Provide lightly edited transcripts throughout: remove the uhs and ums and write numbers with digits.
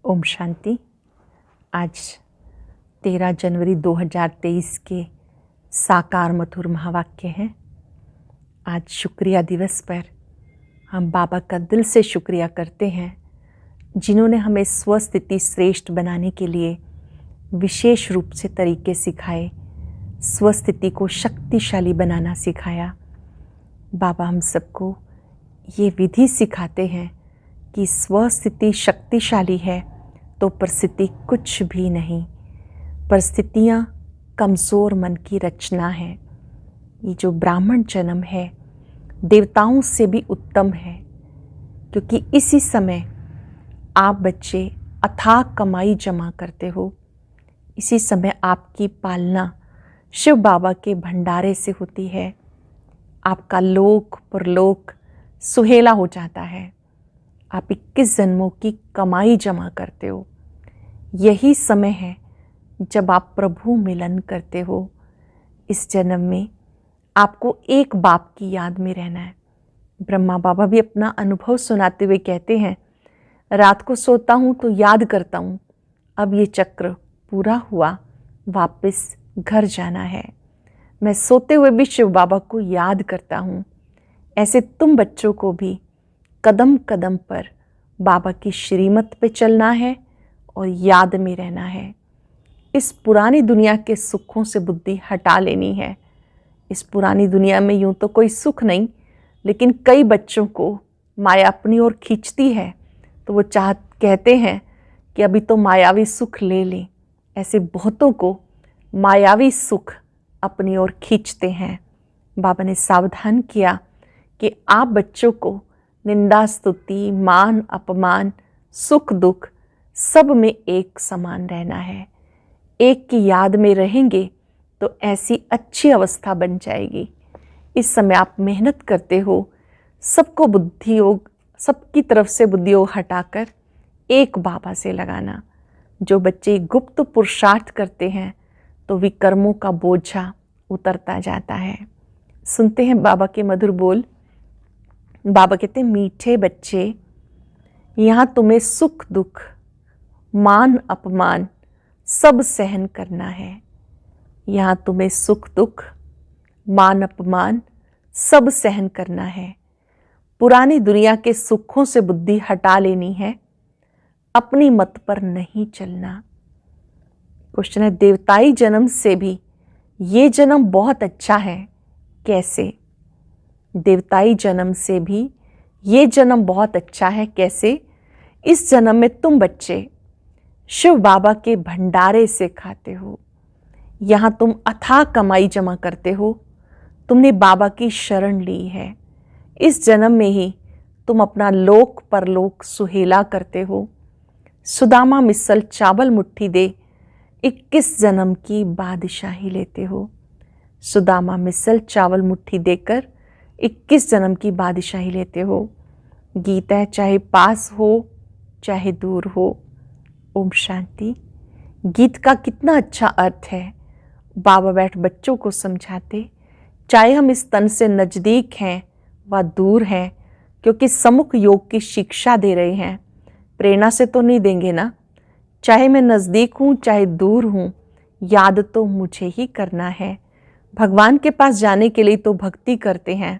ओम शांति। आज 13 जनवरी 2023 के साकार मधुर महावाक्य हैं। आज शुक्रिया दिवस पर हम बाबा का दिल से शुक्रिया करते हैं, जिन्होंने हमें स्वस्थिति श्रेष्ठ बनाने के लिए विशेष रूप से तरीके सिखाए, स्वस्थिति को शक्तिशाली बनाना सिखाया। बाबा हम सबको ये विधि सिखाते हैं कि स्वस्थिति शक्तिशाली है तो परिस्थिति कुछ भी नहीं। परिस्थितियाँ कमज़ोर मन की रचना है। ये जो ब्राह्मण जन्म है देवताओं से भी उत्तम है, क्योंकि इसी समय आप बच्चे अथाक कमाई जमा करते हो। इसी समय आपकी पालना शिव बाबा के भंडारे से होती है। आपका लोक परलोक सुहेला हो जाता है। आप 21 जन्मों की कमाई जमा करते हो। यही समय है जब आप प्रभु मिलन करते हो। इस जन्म में आपको एक बाप की याद में रहना है। ब्रह्मा बाबा भी अपना अनुभव सुनाते हुए कहते हैं, रात को सोता हूँ तो याद करता हूँ, अब ये चक्र पूरा हुआ, वापस घर जाना है। मैं सोते हुए भी शिव बाबा को याद करता हूँ। ऐसे तुम बच्चों को भी कदम कदम पर बाबा की श्रीमत पे चलना है और याद में रहना है। इस पुरानी दुनिया के सुखों से बुद्धि हटा लेनी है। इस पुरानी दुनिया में यूं तो कोई सुख नहीं, लेकिन कई बच्चों को माया अपनी ओर खींचती है, तो वो कहते हैं कि अभी तो मायावी सुख ले लें। ऐसे बहुतों को मायावी सुख अपनी ओर खींचते हैं। बाबा ने सावधान किया कि आप बच्चों को निंदा स्तुति मान अपमान सुख दुख सब में एक समान रहना है। एक की याद में रहेंगे तो ऐसी अच्छी अवस्था बन जाएगी। इस समय आप मेहनत करते हो, सबको बुद्धि योग, सबकी तरफ से बुद्धि योग हटाकर एक बाबा से लगाना। जो बच्चे गुप्त पुरुषार्थ करते हैं तो विकर्मों का बोझा उतरता जाता है। सुनते हैं बाबा के मधुर बोल। बाबा कहते हैं, मीठे बच्चे, यहाँ तुम्हें सुख दुख मान अपमान सब सहन करना है। यहाँ तुम्हें सुख दुख मान अपमान सब सहन करना है। पुरानी दुनिया के सुखों से बुद्धि हटा लेनी है, अपनी मत पर नहीं चलना। क्वेश्चन है, देवताई जन्म से भी ये जन्म बहुत अच्छा है, कैसे? देवताई जन्म से भी ये जन्म बहुत अच्छा है, कैसे? इस जन्म में तुम बच्चे शिव बाबा के भंडारे से खाते हो। यहाँ तुम अथाह कमाई जमा करते हो। तुमने बाबा की शरण ली है। इस जन्म में ही तुम अपना लोक परलोक सुहेला करते हो। सुदामा मिसल चावल मुट्ठी दे 21 जन्म की बादशाही लेते हो। सुदामा मिसल चावल मुट्ठी देकर 21 जन्म की बादशाही लेते हो। गीता है, चाहे पास हो चाहे दूर हो। ओम शांति। गीत का कितना अच्छा अर्थ है। बाबा बैठ बच्चों को समझाते, चाहे हम इस तन से नज़दीक हैं व दूर हैं, क्योंकि सम्मुख योग की शिक्षा दे रहे हैं, प्रेरणा से तो नहीं देंगे ना। चाहे मैं नज़दीक हूँ चाहे दूर हूँ, याद तो मुझे ही करना है। भगवान के पास जाने के लिए तो भक्ति करते हैं।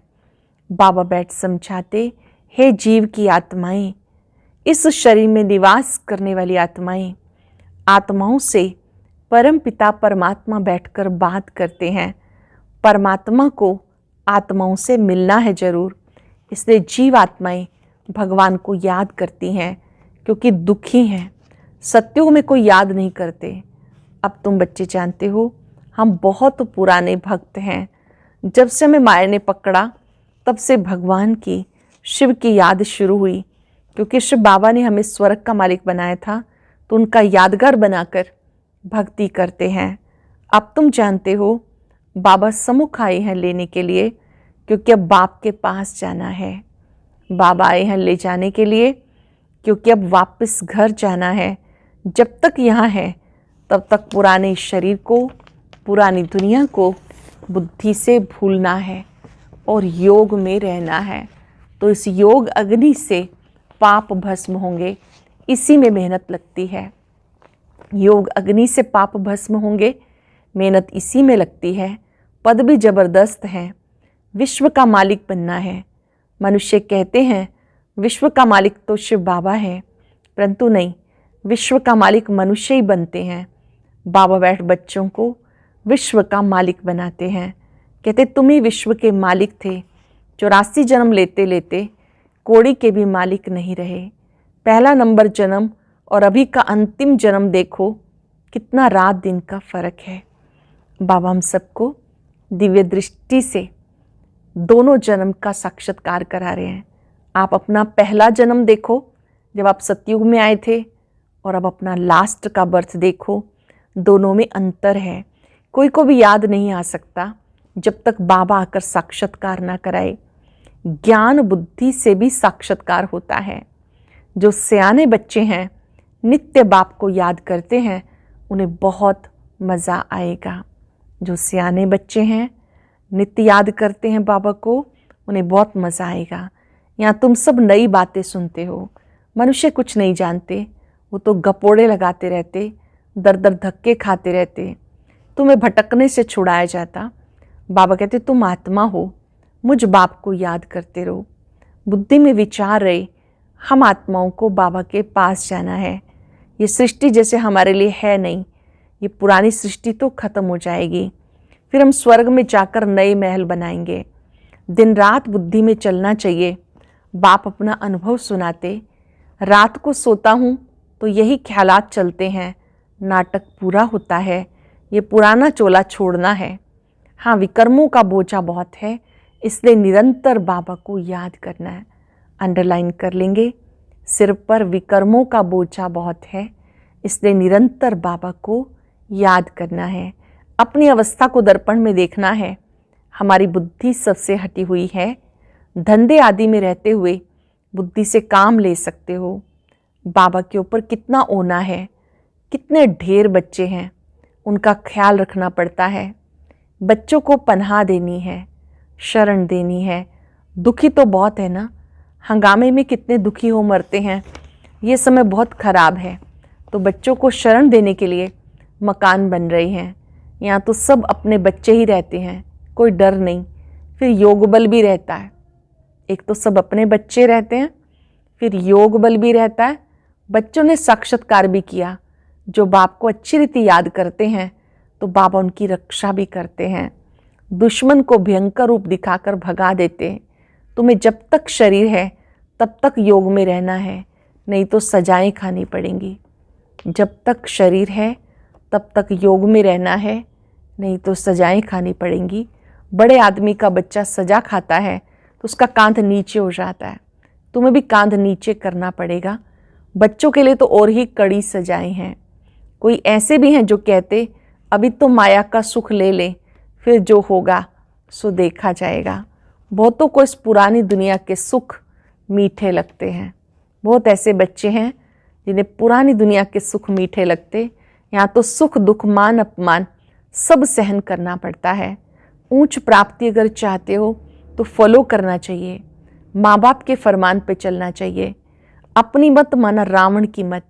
बाबा बैठ समझाते, हे जीव की आत्माएं, इस शरीर में निवास करने वाली आत्माएं, आत्माओं से परम पिता परमात्मा बैठकर बात करते हैं। परमात्मा को आत्माओं से मिलना है जरूर, इसलिए जीव आत्माएं भगवान को याद करती हैं, क्योंकि दुखी हैं। सत्युग में कोई याद नहीं करते। अब तुम बच्चे जानते हो, हम बहुत पुराने भक्त हैं। जब से हमें माया ने पकड़ा तब से भगवान की शिव की याद शुरू हुई, क्योंकि शिव बाबा ने हमें स्वर्ग का मालिक बनाया था, तो उनका यादगार बनाकर भक्ति करते हैं। अब तुम जानते हो बाबा सम्मुख आए हैं लेने के लिए, क्योंकि अब बाप के पास जाना है। बाबा आए हैं ले जाने के लिए, क्योंकि अब वापस घर जाना है। जब तक यहाँ है तब तक पुराने शरीर को, पुरानी दुनिया को बुद्धि से भूलना है और योग में रहना है। तो इस योग अग्नि से पाप भस्म होंगे। इसी में मेहनत लगती है। योग अग्नि से पाप भस्म होंगे, मेहनत इसी में लगती है। पद भी जबरदस्त है, विश्व का मालिक बनना है। मनुष्य कहते हैं विश्व का मालिक तो शिव बाबा है, परंतु नहीं, विश्व का मालिक मनुष्य ही बनते हैं। बाबा बैठ बच्चों को विश्व का मालिक बनाते हैं। कहते तुम ही विश्व के मालिक थे। 84 जन्म लेते लेते कोड़ी के भी मालिक नहीं रहे। पहला नंबर जन्म और अभी का अंतिम जन्म देखो, कितना रात दिन का फर्क है। बाबा हम सबको दिव्य दृष्टि से दोनों जन्म का साक्षात्कार करा रहे हैं। आप अपना पहला जन्म देखो जब आप सतयुग में आए थे, और अब अपना लास्ट का बर्थ देखो, दोनों में अंतर है। कोई को भी याद नहीं आ सकता जब तक बाबा आकर साक्षात्कार ना कराए। ज्ञान बुद्धि से भी साक्षात्कार होता है। जो सियाने बच्चे हैं नित्य बाप को याद करते हैं, उन्हें बहुत मज़ा आएगा। जो सियाने बच्चे हैं नित्य याद करते हैं बाबा को, उन्हें बहुत मज़ा आएगा। यहाँ तुम सब नई बातें सुनते हो। मनुष्य कुछ नहीं जानते, वो तो गपोड़े लगाते रहते, दर दर धक्के खाते रहते। तुम्हें भटकने से छुड़ाया जाता। बाबा कहते तुम आत्मा हो, मुझ बाप को याद करते रहो। बुद्धि में विचार रहे, हम आत्माओं को बाबा के पास जाना है। ये सृष्टि जैसे हमारे लिए है नहीं, ये पुरानी सृष्टि तो खत्म हो जाएगी, फिर हम स्वर्ग में जाकर नए महल बनाएंगे। दिन रात बुद्धि में चलना चाहिए। बाप अपना अनुभव सुनाते, रात को सोता हूँ तो यही ख्यालात चलते हैं, नाटक पूरा होता है, ये पुराना चोला छोड़ना है। हाँ, विकर्मों का बोझा बहुत है, इसलिए निरंतर बाबा को याद करना है। अंडरलाइन कर लेंगे, सिर पर विकर्मों का बोझा बहुत है, इसलिए निरंतर बाबा को याद करना है। अपनी अवस्था को दर्पण में देखना है। हमारी बुद्धि सबसे हटी हुई है। धंधे आदि में रहते हुए बुद्धि से काम ले सकते हो। बाबा के ऊपर कितना ओना है, कितने ढेर बच्चे हैं, उनका ख्याल रखना पड़ता है। बच्चों को पनाह देनी है, शरण देनी है। दुखी तो बहुत है ना, हंगामे में कितने दुखी हो मरते हैं। ये समय बहुत खराब है, तो बच्चों को शरण देने के लिए मकान बन रहे हैं। यहाँ तो सब अपने बच्चे ही रहते हैं, कोई डर नहीं। फिर योग बल भी रहता है। एक तो सब अपने बच्चे रहते हैं, फिर योग बल भी रहता है। बच्चों ने साक्षात्कार भी किया। जो बाप को अच्छी रीति याद करते हैं तो बाबा उनकी रक्षा भी करते हैं। दुश्मन को भयंकर रूप दिखाकर भगा देते हैं। तुम्हें जब तक शरीर है तब तक योग में रहना है, नहीं तो सजाएं खानी पड़ेंगी। जब तक शरीर है तब तक योग में रहना है, नहीं तो सजाएं खानी पड़ेंगी। बड़े आदमी का बच्चा सजा खाता है तो उसका कांध नीचे हो जाता है, तुम्हें भी कांध नीचे करना पड़ेगा। बच्चों के लिए तो और ही कड़ी सजाएं हैं। कोई ऐसे भी हैं जो कहते अभी तो माया का सुख ले लें, फिर जो होगा सो देखा जाएगा। बहुतों को इस पुरानी दुनिया के सुख मीठे लगते हैं। बहुत ऐसे बच्चे हैं जिन्हें पुरानी दुनिया के सुख मीठे लगते। यहाँ तो सुख दुख मान अपमान सब सहन करना पड़ता है। ऊंच प्राप्ति अगर चाहते हो तो फॉलो करना चाहिए, माँ बाप के फरमान पे चलना चाहिए। अपनी मत माना रावण की मत,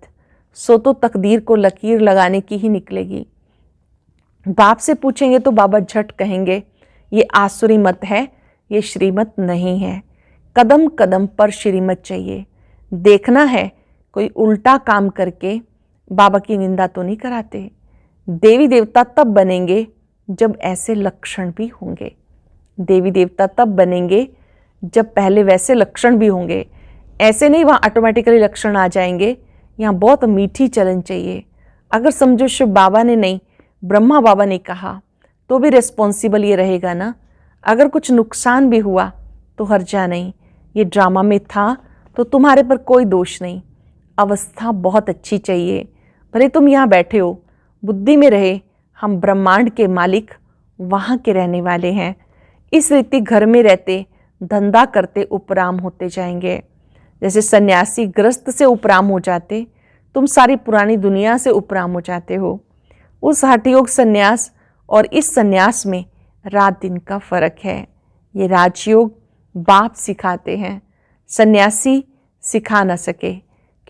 सो तो तकदीर को लकीर लगाने की ही निकलेगी। बाप से पूछेंगे तो बाबा झट कहेंगे ये आसुरी मत है, ये श्रीमत नहीं है। कदम कदम पर श्रीमत चाहिए। देखना है कोई उल्टा काम करके बाबा की निंदा तो नहीं कराते। देवी देवता तब बनेंगे जब ऐसे लक्षण भी होंगे। देवी देवता तब बनेंगे जब पहले वैसे लक्षण भी होंगे। ऐसे नहीं वहाँ ऑटोमेटिकली लक्षण आ जाएंगे। यहाँ बहुत मीठी चलन चाहिए। अगर समझो शिव बाबा ने नहीं, ब्रह्मा बाबा ने कहा तो भी रिस्पॉन्सिबल ये रहेगा ना। अगर कुछ नुकसान भी हुआ तो हर्जा नहीं, ये ड्रामा में था तो तुम्हारे पर कोई दोष नहीं। अवस्था बहुत अच्छी चाहिए। भले तुम यहाँ बैठे हो, बुद्धि में रहे हम ब्रह्मांड के मालिक वहाँ के रहने वाले हैं। इस रीति घर में रहते धंधा करते उपराम होते जाएंगे। जैसे सन्यासी ग्रस्त से उपराम हो जाते, तुम सारी पुरानी दुनिया से उपराम हो जाते हो। उस हठयोग सन्यास और इस सन्यास में रात दिन का फर्क है। ये राजयोग बाप सिखाते हैं, सन्यासी सिखा न सके।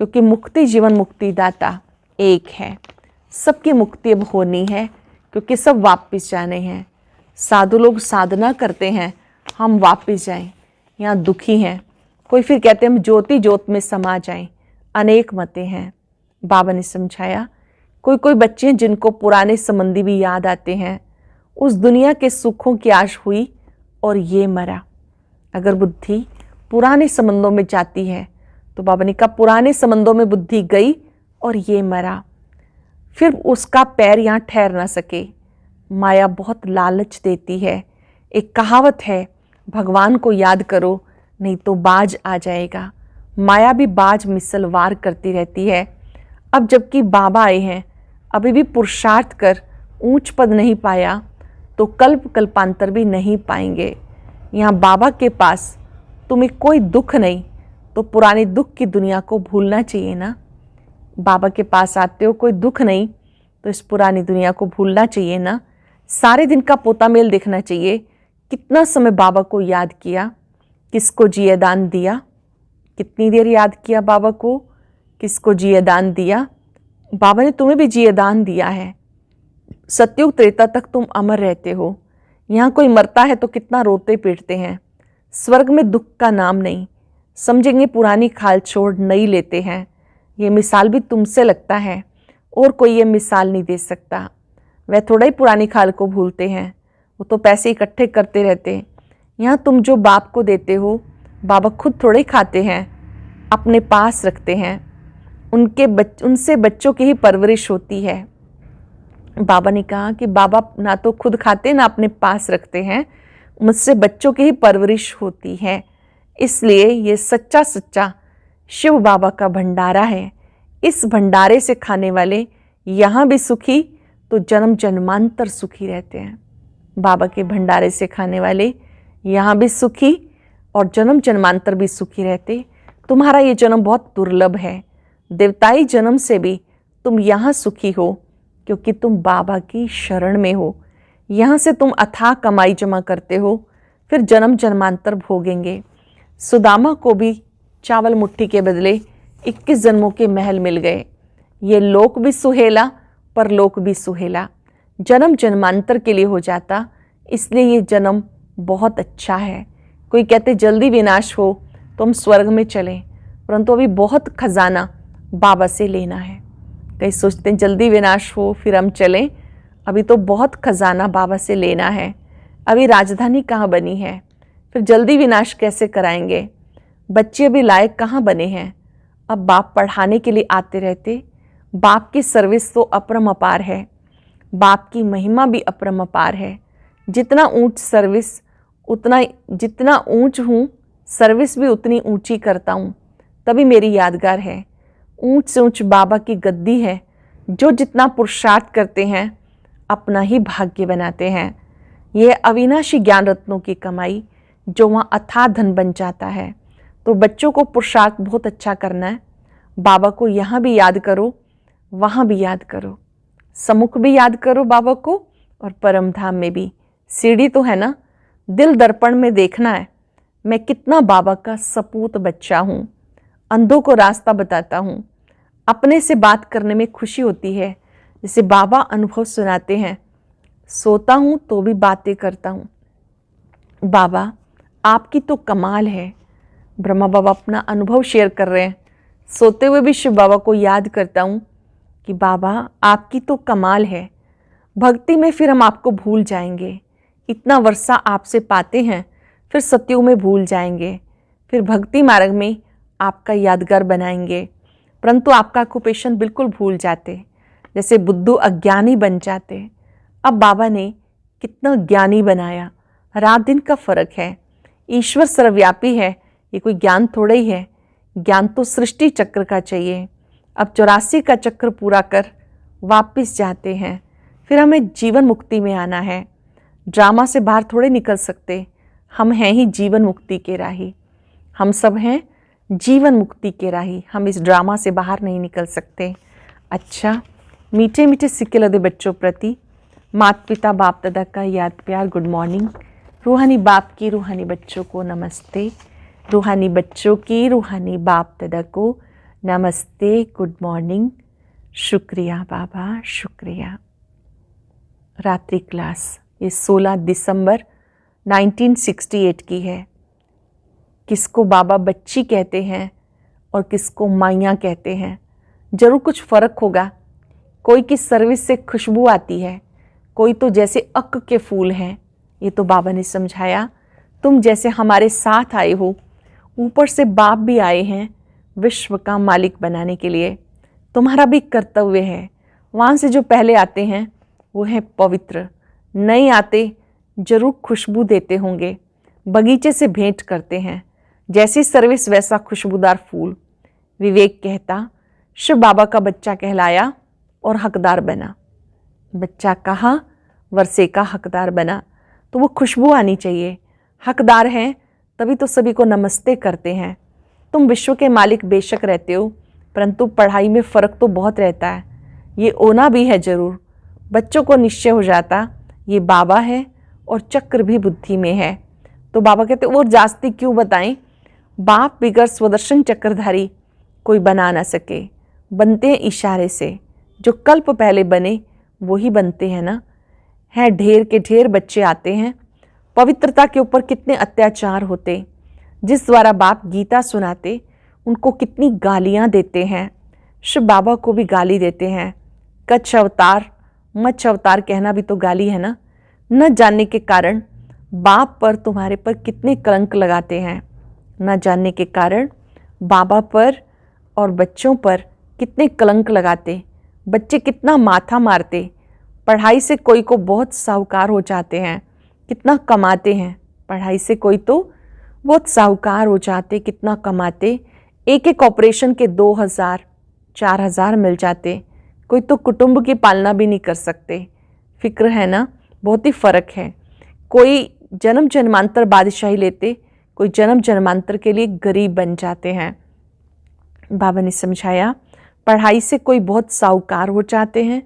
क्योंकि मुक्ति जीवन मुक्तिदाता एक है। सबकी मुक्ति अब होनी है क्योंकि सब वापस जाने हैं। साधु लोग साधना करते हैं हम वापस जाएं, यहाँ दुखी हैं। कोई फिर कहते हैं हम ज्योति ज्योत में समा जाएं। अनेक मतें हैं। बाबा ने समझाया कोई कोई बच्चे हैं जिनको पुराने संबंधी भी याद आते हैं। उस दुनिया के सुखों की आश हुई और ये मरा। अगर बुद्धि पुराने संबंधों में जाती है तो बाबा ने कहा पुराने संबंधों में बुद्धि गई और ये मरा, फिर उसका पैर यहाँ ठहर ना सके। माया बहुत लालच देती है। एक कहावत है, भगवान को याद करो नहीं तो बाज आ जाएगा। माया भी बाज मिसल वार करती रहती है। अब जबकि बाबा आए हैं, अभी भी पुरुषार्थ कर ऊंच पद नहीं पाया तो कल्प कल्पांतर भी नहीं पाएंगे। यहाँ बाबा के पास तुम्हें कोई दुख नहीं तो पुराने दुख की दुनिया को भूलना चाहिए ना। बाबा के पास आते हो, कोई दुख नहीं तो इस पुरानी दुनिया को भूलना चाहिए ना। सारे दिन का पोता मेल देखना चाहिए। कितना समय बाबा को याद किया, किसको जिये दान दिया, कितनी देर याद किया बाबा को, किसको जिये दान दिया। बाबा ने तुम्हें भी जिये दान दिया है। सतयुग त्रेता तक तुम अमर रहते हो। यहाँ कोई मरता है तो कितना रोते पीटते हैं। स्वर्ग में दुख का नाम नहीं। समझेंगे पुरानी खाल छोड़ नई लेते हैं। ये मिसाल भी तुमसे लगता है और कोई ये मिसाल नहीं दे सकता। वह थोड़ा ही पुरानी खाल को भूलते हैं, वो तो पैसे इकट्ठे करते रहते। यहाँ तुम जो बाप को देते हो बाबा खुद थोड़े खाते हैं, अपने पास रखते हैं। उनसे बच्चों की ही परवरिश होती है। बाबा ने कहा कि बाबा ना तो खुद खाते ना अपने पास रखते हैं, मुझसे बच्चों की ही परवरिश होती है। इसलिए ये सच्चा सच्चा शिव बाबा का भंडारा है। इस भंडारे से खाने वाले यहाँ भी सुखी तो जन्म जन्मांतर सुखी रहते हैं। बाबा के भंडारे से खाने वाले यहाँ भी सुखी और जन्म जन्मांतर भी सुखी रहते। तुम्हारा ये जन्म बहुत दुर्लभ है। देवताई जन्म से भी तुम यहाँ सुखी हो क्योंकि तुम बाबा की शरण में हो। यहाँ से तुम अथाह कमाई जमा करते हो, फिर जन्म जन्मांतर भोगेंगे। सुदामा को भी चावल मुट्ठी के बदले 21 जन्मों के महल मिल गए। ये लोक भी सुहेला परलोक भी सुहेला। जन्म जन्मांतर के लिए हो जाता, इसलिए ये जन्म बहुत अच्छा है। कोई कहते जल्दी विनाश हो तो हम स्वर्ग में चलें, परंतु अभी बहुत खजाना बाबा से लेना है। कई सोचते हैं जल्दी विनाश हो फिर हम चलें, अभी तो बहुत खजाना बाबा से लेना है। अभी राजधानी कहाँ बनी है, फिर जल्दी विनाश कैसे कराएंगे। बच्चे अभी लायक कहाँ बने हैं। अब बाप पढ़ाने के लिए आते रहते। बाप की सर्विस तो अपरंपार है, बाप की महिमा भी अपरंपार है। जितना ऊंच सर्विस उतना, जितना ऊंच हूँ सर्विस भी उतनी ऊंची करता हूँ, तभी मेरी यादगार है। ऊंच से ऊंच बाबा की गद्दी है। जो जितना पुरुषार्थ करते हैं अपना ही भाग्य बनाते हैं। यह अविनाशी ज्ञान रत्नों की कमाई जो वहाँ अथाह धन बन जाता है। तो बच्चों को पुरुषार्थ बहुत अच्छा करना है। बाबा को यहाँ भी याद करो, वहाँ भी याद करो, सम्मुख भी याद करो बाबा को और परम धाम में भी। सीढ़ी तो है ना, दिल दर्पण में देखना है मैं कितना बाबा का सपूत बच्चा हूँ। अंधों को रास्ता बताता हूँ। अपने से बात करने में खुशी होती है, जैसे बाबा अनुभव सुनाते हैं। सोता हूँ तो भी बातें करता हूँ। बाबा आपकी तो कमाल है। ब्रह्मा बाबा अपना अनुभव शेयर कर रहे हैं। सोते हुए भी शिव बाबा को याद करता हूँ कि बाबा आपकी तो कमाल है। भक्ति में फिर हम आपको भूल जाएंगे। इतना वर्षा आपसे पाते हैं, फिर सत्युग में भूल जाएंगे, फिर भक्ति मार्ग में आपका यादगार बनाएंगे, परंतु आपका ऑक्यूपेशन बिल्कुल भूल जाते, जैसे बुद्धू अज्ञानी बन जाते। अब बाबा ने कितना ज्ञानी बनाया। रात दिन का फर्क है। ईश्वर सर्वव्यापी है, ये कोई ज्ञान थोड़ा ही है। ज्ञान तो सृष्टि चक्र का चाहिए। अब 84 का चक्र पूरा कर वापस जाते हैं, फिर हमें जीवन मुक्ति में आना है। ड्रामा से बाहर थोड़े निकल सकते। हम हैं ही जीवन मुक्ति के राही। हम सब हैं जीवन मुक्ति के राही। हम इस ड्रामा से बाहर नहीं निकल सकते। अच्छा, मीठे मीठे सिक्के लदे बच्चों प्रति माता पिता बाप दादा का याद प्यार गुड मॉर्निंग। रूहानी बाप की रूहानी बच्चों को नमस्ते। रूहानी बच्चों की रूहानी बाप दादा को नमस्ते, गुड मॉर्निंग, शुक्रिया बाबा, शुक्रिया। रात्रि क्लास ये 16 दिसंबर 1968 की है। किसको बाबा बच्ची कहते हैं और किसको माइयाँ कहते हैं, ज़रूर कुछ फ़र्क होगा। कोई की सर्विस से खुशबू आती है, कोई तो जैसे अक के फूल हैं। ये तो बाबा ने समझाया। तुम जैसे हमारे साथ आए हो, ऊपर से बाप भी आए हैं विश्व का मालिक बनाने के लिए। तुम्हारा भी कर्तव्य है। वहाँ से जो पहले आते हैं वो हैं पवित्र, नए आते जरूर खुशबू देते होंगे, बगीचे से भेंट करते हैं। जैसी सर्विस वैसा खुशबूदार फूल। विवेक कहता, शिव बाबा का बच्चा कहलाया और हकदार बना। बच्चा कहा, वर्षे का हकदार बना, तो वो खुशबू आनी चाहिए। हकदार हैं तभी तो सभी को नमस्ते करते हैं। तुम विश्व के मालिक बेशक रहते हो, परंतु पढ़ाई में फ़र्क तो बहुत रहता है। ये होना भी है ज़रूर। बच्चों को निश्चय हो जाता ये बाबा है और चक्र भी बुद्धि में है। तो बाबा कहते और जास्ती क्यों बताएं, बाप बिगर स्वदर्शन चक्रधारी कोई बना ना सके। बनते हैं इशारे से, जो कल्प पहले बने वही बनते हैं ना। हैं ढेर के ढेर बच्चे आते हैं। पवित्रता के ऊपर कितने अत्याचार होते। जिस द्वारा बाप गीता सुनाते उनको कितनी गालियां देते हैं। शिव बाबा को भी गाली देते हैं। कच्छ अवतार, मच्छ अवतार कहना भी तो गाली है ना। न जानने के कारण बाप पर तुम्हारे पर कितने कलंक लगाते हैं। न जानने के कारण बाबा पर और बच्चों पर कितने कलंक लगाते। बच्चे कितना माथा मारते। पढ़ाई से कोई को बहुत साहूकार हो जाते हैं, कितना कमाते हैं। पढ़ाई से कोई तो बहुत साहूकार हो जाते, कितना कमाते। एक एक ऑपरेशन के 2000 4000 मिल जाते। कोई तो कुटुंब की पालना भी नहीं कर सकते। फिक्र है ना, बहुत ही फ़र्क है। कोई जन्म जन्मांतर बादशाही लेते, कोई जन्म जन्मांतर के लिए गरीब बन जाते हैं। बाबा ने समझाया, पढ़ाई से कोई बहुत साहूकार हो जाते हैं,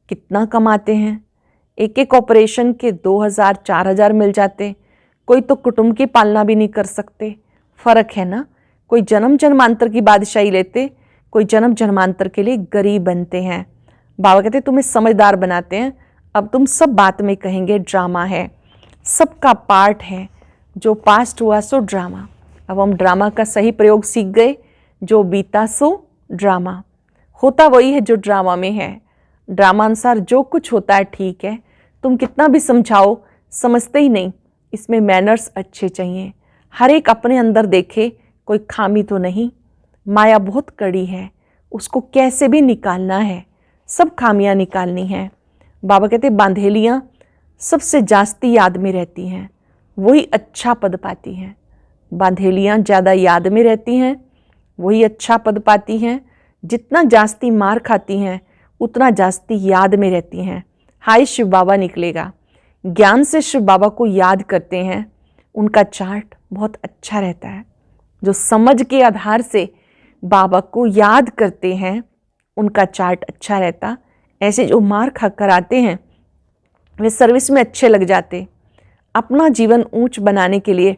कितना कमाते हैं। एक एक ऑपरेशन के 2000 4000 मिल जाते। कोई तो कुटुंब की पालना भी नहीं कर सकते। फ़र्क है ना। कोई जन्म जन्मांतर की बादशाही लेते, कोई जन्म जन्मांतर के लिए गरीब बनते हैं। बाबा कहते तुम्हें समझदार बनाते हैं। अब तुम सब बात में कहेंगे ड्रामा है, सबका पार्ट है। जो पास्ट हुआ सो ड्रामा। अब हम ड्रामा का सही प्रयोग सीख गए। जो बीता सो ड्रामा। होता वही है जो ड्रामा में है। ड्रामा अनुसार जो कुछ होता है ठीक है। तुम कितना भी समझाओ समझते ही नहीं। इसमें मैनर्स अच्छे चाहिए। हर एक अपने अंदर देखे कोई खामी तो नहीं। माया बहुत कड़ी है, उसको कैसे भी निकालना है। सब खामियां निकालनी है। बाबा कहते बांधेलियाँ सबसे जास्ती याद में रहती हैं, वही अच्छा पद पाती हैं। बांधेलियाँ ज़्यादा याद में रहती हैं, वही अच्छा पद पाती हैं। जितना जास्ती मार खाती हैं उतना जास्ती याद में रहती हैं। हाय शिव बाबा निकलेगा। ज्ञान से शिव बाबा को याद करते हैं, उनका चार्ट बहुत अच्छा रहता है। जो समझ के आधार से बाबा को याद करते हैं उनका चार्ट अच्छा रहता। ऐसे जो मार खा कर आते हैं वे सर्विस में अच्छे लग जाते। अपना जीवन ऊंच बनाने के लिए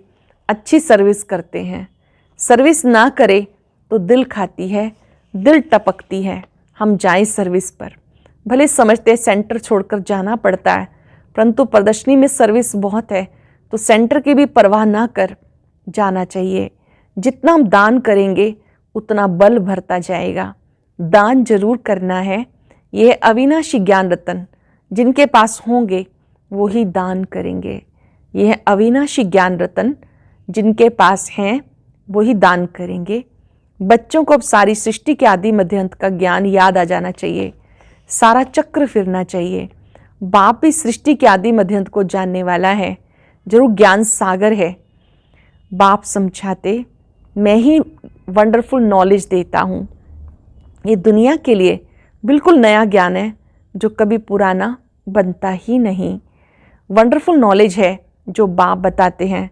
अच्छी सर्विस करते हैं। सर्विस ना करे तो दिल खाती है, दिल टपकती है। हम जाएं सर्विस पर। भले समझते सेंटर छोड़कर जाना पड़ता है, परंतु प्रदर्शनी में सर्विस बहुत है तो सेंटर की भी परवाह ना कर जाना चाहिए। जितना हम दान करेंगे उतना बल भरता जाएगा। दान जरूर करना है। यह अविनाशी ज्ञान रतन जिनके पास होंगे वो ही दान करेंगे। यह अविनाशी ज्ञान रतन जिनके पास हैं वो ही दान करेंगे। बच्चों को अब सारी सृष्टि के आदि मध्य अंत का ज्ञान याद आ जाना चाहिए। सारा चक्र फिरना चाहिए। बाप भी सृष्टि के आदि मध्य अंत को जानने वाला है, जरूर ज्ञान सागर है। बाप समझाते, मैं ही वंडरफुल नॉलेज देता हूँ। ये दुनिया के लिए बिल्कुल नया ज्ञान है जो कभी पुराना बनता ही नहीं। वंडरफुल नॉलेज है जो बाप बताते हैं।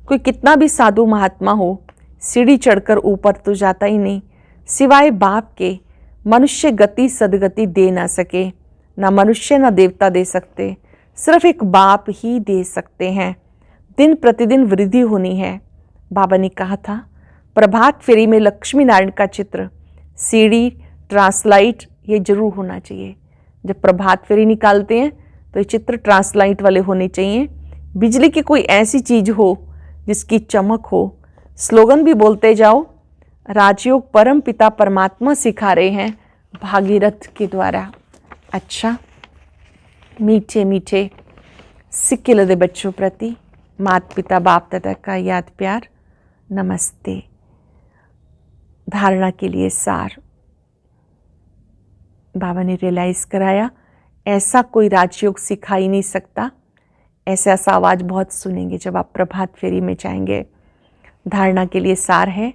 कोई कितना भी साधु महात्मा हो, सीढ़ी चढ़कर ऊपर तो जाता ही नहीं। सिवाय बाप के मनुष्य गति सदगति दे ना सके। ना मनुष्य ना देवता दे सकते, सिर्फ एक बाप ही दे सकते हैं। दिन प्रतिदिन वृद्धि होनी है। बाबा ने कहा था प्रभात फेरी में लक्ष्मी नारायण का चित्र सीडी, ट्रांसलाइट ये जरूर होना चाहिए। जब प्रभात फेरी निकालते हैं तो ये चित्र ट्रांसलाइट वाले होने चाहिए। बिजली की कोई ऐसी चीज हो जिसकी चमक हो। स्लोगन भी बोलते जाओ। राजयोग परम पिता परमात्मा सिखा रहे हैं भागीरथ के द्वारा। अच्छा, मीठे मीठे सिक्के लदे बच्चों प्रति माता पिता बाप दादा का याद प्यार नमस्ते। धारणा के लिए सार। बाबा ने रियलाइज कराया ऐसा कोई राजयोग सिखा ही नहीं सकता। ऐसा आवाज बहुत सुनेंगे जब आप प्रभात फेरी में जाएंगे। धारणा के लिए सार है,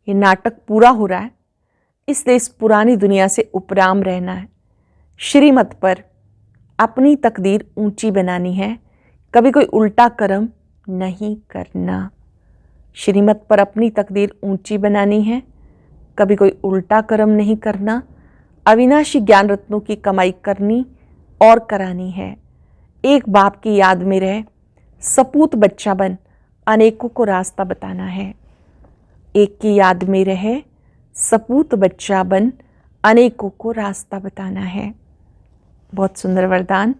ये नाटक पूरा हो रहा है, इसलिए इस पुरानी दुनिया से उपराम रहना है। श्रीमत पर अपनी तकदीर ऊंची बनानी है, कभी कोई उल्टा कर्म नहीं करना। श्रीमत पर अपनी तकदीर ऊंची बनानी है, कभी कोई उल्टा कर्म नहीं करना। अविनाशी ज्ञान रत्नों की कमाई करनी और करानी है। एक बाप की याद में रह सपूत बच्चा बन अनेकों को रास्ता बताना है। एक की याद में रहे सपूत बच्चा बन अनेकों को रास्ता बताना है। बहुत सुंदर वरदान।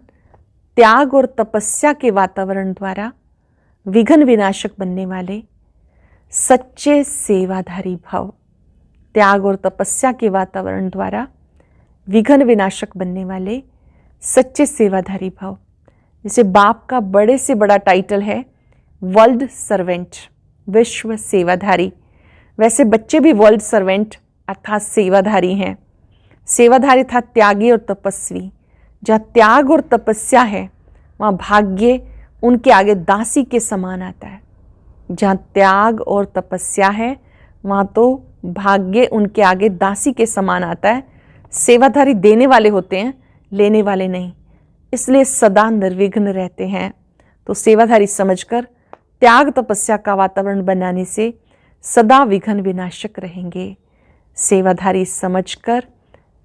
त्याग और तपस्या के वातावरण द्वारा विघ्न विनाशक बनने वाले सच्चे सेवाधारी भव। त्याग और तपस्या के वातावरण द्वारा विघ्न विनाशक बनने वाले सच्चे सेवाधारी भव। जैसे बाप का बड़े से बड़ा टाइटल है वर्ल्ड सर्वेंट, विश्व सेवाधारी, वैसे बच्चे भी वर्ल्ड सर्वेंट अर्थात सेवाधारी हैं। सेवाधारी था त्यागी और तपस्वी। जहाँ त्याग और तपस्या है वहाँ भाग्य उनके आगे दासी के समान आता है। जहाँ त्याग और तपस्या है वहाँ तो भाग्य उनके आगे दासी के समान आता है। सेवाधारी देने वाले होते हैं, लेने वाले नहीं, इसलिए सदा निर्विघ्न रहते हैं। तो सेवाधारी समझकर त्याग तपस्या का वातावरण बनाने से सदा विघ्न विनाशक रहेंगे। सेवाधारी समझकर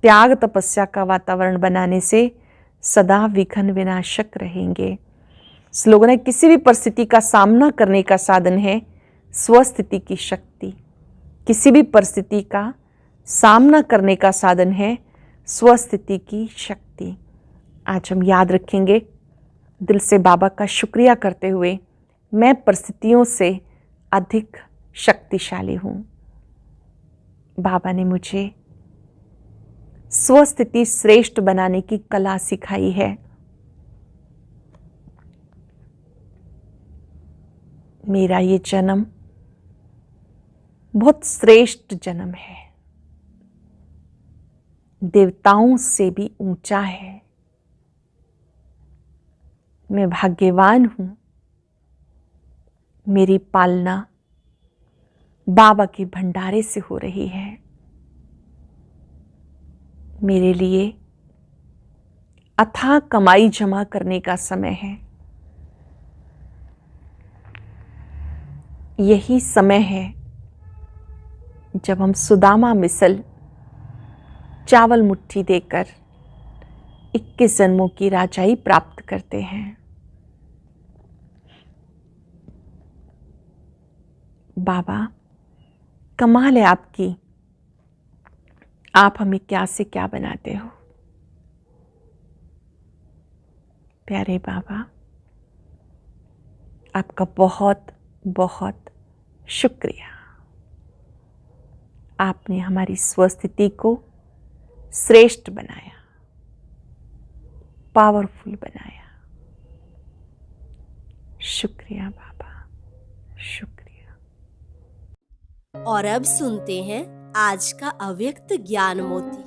त्याग तपस्या का वातावरण बनाने से सदा विघ्न विनाशक रहेंगे। स्लोगन है किसी भी परिस्थिति का सामना करने का साधन है स्वस्थिति की शक्ति। किसी भी परिस्थिति का सामना करने का साधन है स्वस्थिति की शक्ति। आज हम याद रखेंगे दिल से बाबा का शुक्रिया करते हुए, मैं परिस्थितियों से अधिक शक्तिशाली हूँ। बाबा ने मुझे स्वस्थिति श्रेष्ठ बनाने की कला सिखाई है। मेरा ये जन्म बहुत श्रेष्ठ जन्म है, देवताओं से भी ऊंचा है। मैं भाग्यवान हूं, मेरी पालना बाबा के भंडारे से हो रही है। मेरे लिए अथाह कमाई जमा करने का समय है। यही समय है जब हम सुदामा मिसल चावल मुट्ठी देकर 21 जन्मों की राजाई प्राप्त करते हैं। बाबा कमाल है आपकी, आप हमें क्या से क्या बनाते हो। प्यारे बाबा, आपका बहुत बहुत शुक्रिया। आपने हमारी स्वस्थिति को श्रेष्ठ बनाया, पावरफुल बनाया। शुक्रिया बाबा, शुक्रिया। और अब सुनते हैं आज का अव्यक्त ज्ञान मोती।